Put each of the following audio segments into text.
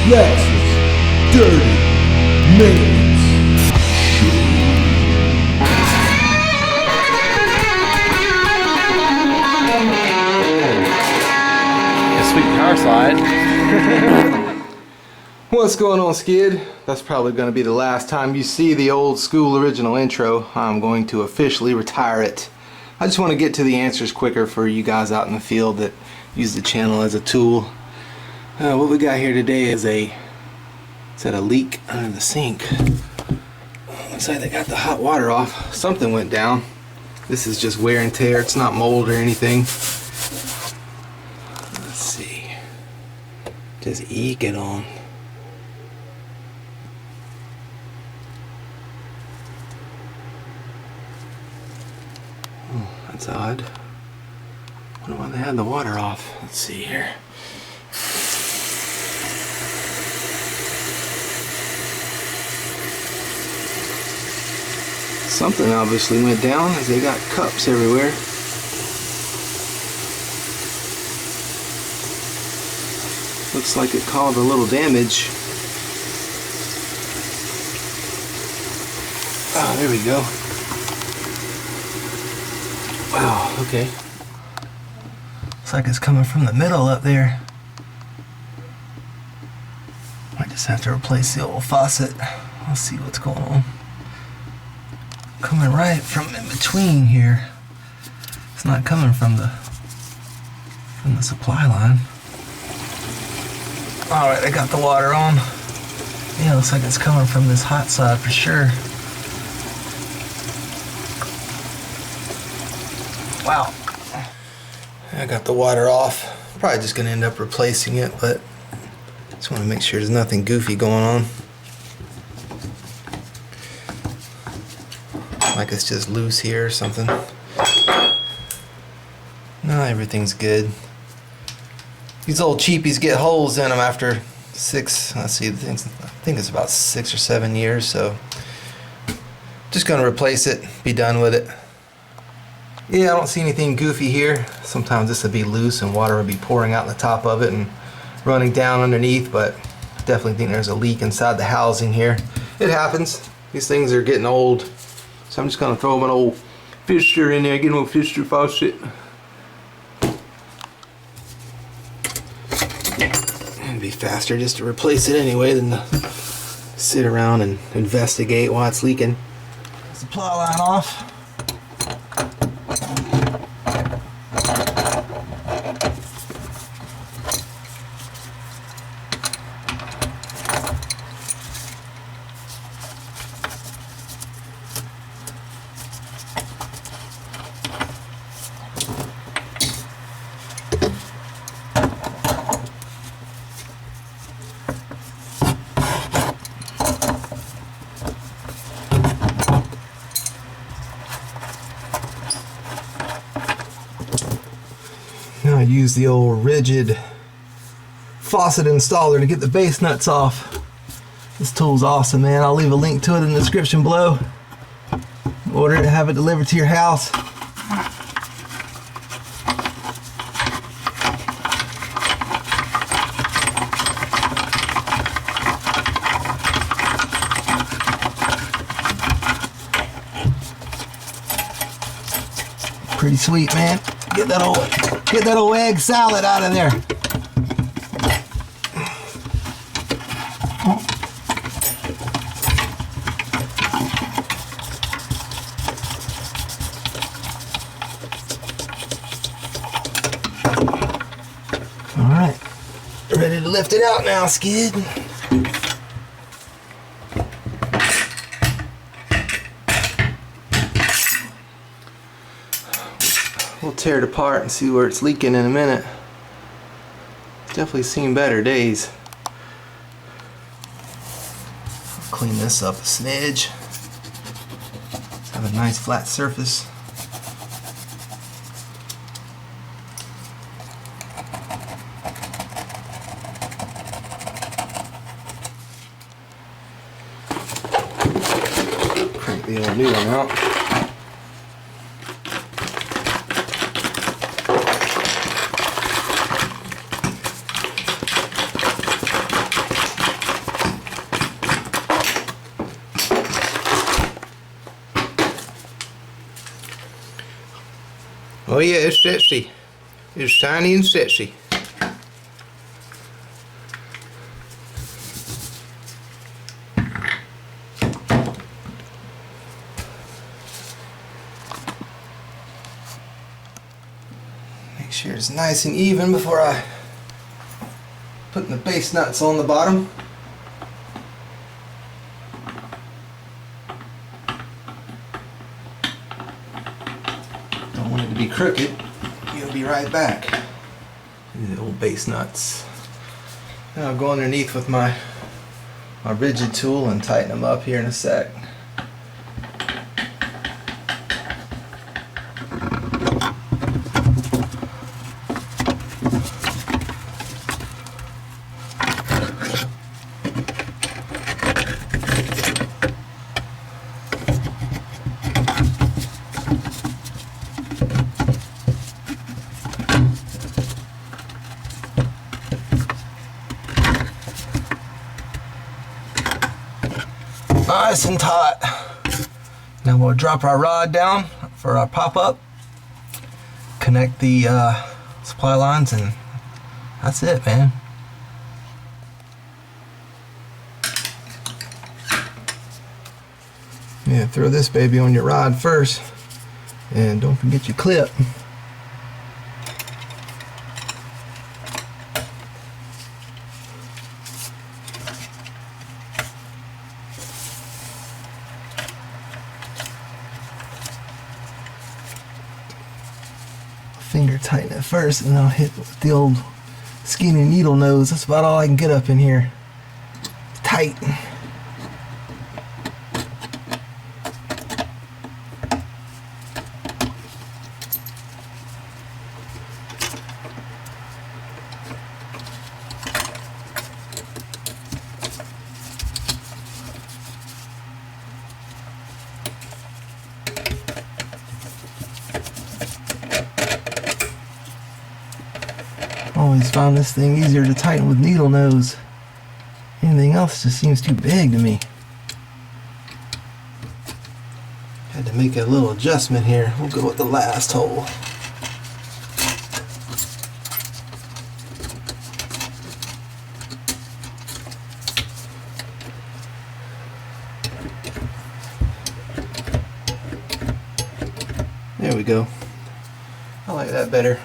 Lexus Dirty Maintenance A sweet power slide. What's going on, Skid? That's probably going to be the last time you see the old school original intro. I'm going to officially retire it. I just want to get to the answers quicker for you guys out in the field that use the channel as a tool. What we got here today is a leak under the sink. Looks like they got the hot water off. Something went down. This is just wear and tear. It's not mold or anything. Let's see. Just eke it on. Oh, that's odd. I wonder why they had the water off. Let's see here. Something obviously went down as they got cups everywhere. Looks like it caused a little damage. Oh, there we go. Wow, okay. Looks like it's coming from the middle up there. Might just have to replace the old faucet. Let's see what's going on. Coming right from in between here. It's not coming from the supply line. Alright, I got the water on. Yeah, looks like it's coming from this hot side for sure. Wow. I got the water off. Probably just gonna end up replacing it, but just want to make sure there's nothing goofy going on. Like it's just loose here or something. No, everything's good. These old cheapies get holes in them after I think it's about 6 or 7 years, so just gonna replace it, be done with it. Yeah, I don't see anything goofy here. Sometimes this would be loose and water would be pouring out the top of it and running down underneath, but definitely think there's a leak inside the housing here. It happens. These things are getting old. So I'm just gonna throw an old fixture in there, get an old fixture faucet. It'd be faster just to replace it anyway than to sit around and investigate why it's leaking. Supply line off. Now I use the old rigid faucet installer to get the base nuts off. This tool's awesome, man. I'll leave a link to it in the description below. Order it, have it delivered to your house. Pretty sweet, man. Get that old egg salad out of there. All right, ready to lift it out now, Skid. We'll tear it apart and see where it's leaking in a minute. Definitely seen better days. Clean this up a smidge. Have a nice flat surface. Crank the old new one out. Oh yeah, it's sexy. It's tiny and sexy. Make sure it's nice and even before I put the base nuts on the bottom. Don't want it to be crooked. You'll be right back. The old base nuts. Now I'll go underneath with my rigid tool and tighten them up here in a sec. Nice and taut. Now we'll drop our rod down for our pop-up, connect the supply lines, and that's it, man. Yeah, throw this baby on your rod first, and don't forget your clip. Finger tighten it first, and I'll hit with the old skinny needle nose. That's about all I can get up in here. Tight. Always found this thing easier to tighten with needle nose. Anything else just seems too big to me. Had to make a little adjustment here. We'll go with the last hole. There we go. I like that better.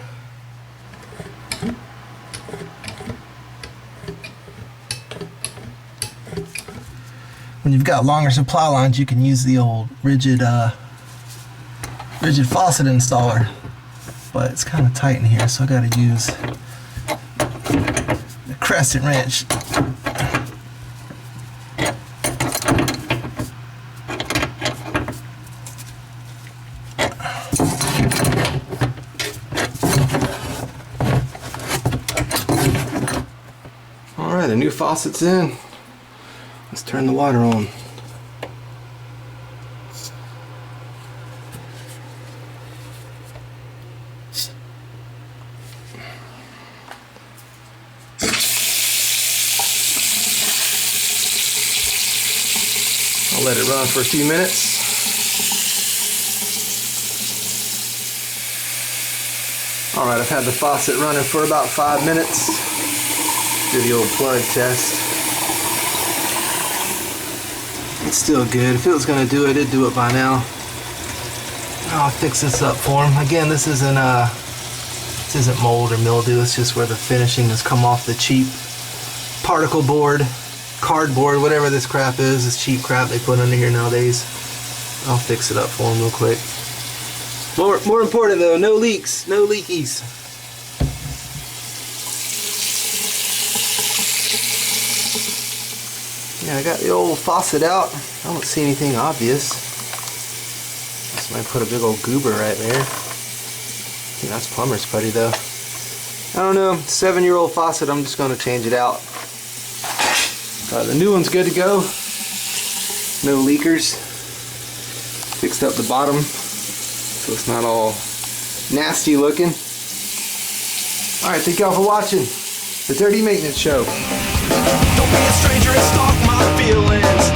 When you've got longer supply lines, you can use the old rigid faucet installer, but it's kind of tight in here, so I got to use the crescent wrench. All right, the new faucet's in. Let's turn the water on. I'll let it run for a few minutes. Alright, I've had the faucet running for about 5 minutes. Do the old plug test. It's still good. If it was going to do it, it'd do it by now. I'll fix this up for him. Again, this isn't mold or mildew. It's just where the finishing has come off the cheap particle board, cardboard, whatever this crap is. This cheap crap they put under here nowadays. I'll fix it up for him real quick. More important though, no leaks, no leakies. Yeah, I got the old faucet out. I don't see anything obvious. Just might put a big old goober right there. Yeah, that's plumber's putty though. I don't know, 7-year-old faucet, I'm just going to change it out. The new one's good to go. No leakers. Fixed up the bottom so it's not all nasty looking. Alright, thank y'all for watching the Dirty Maintenance Show. Don't be a stranger and stalk my feelings.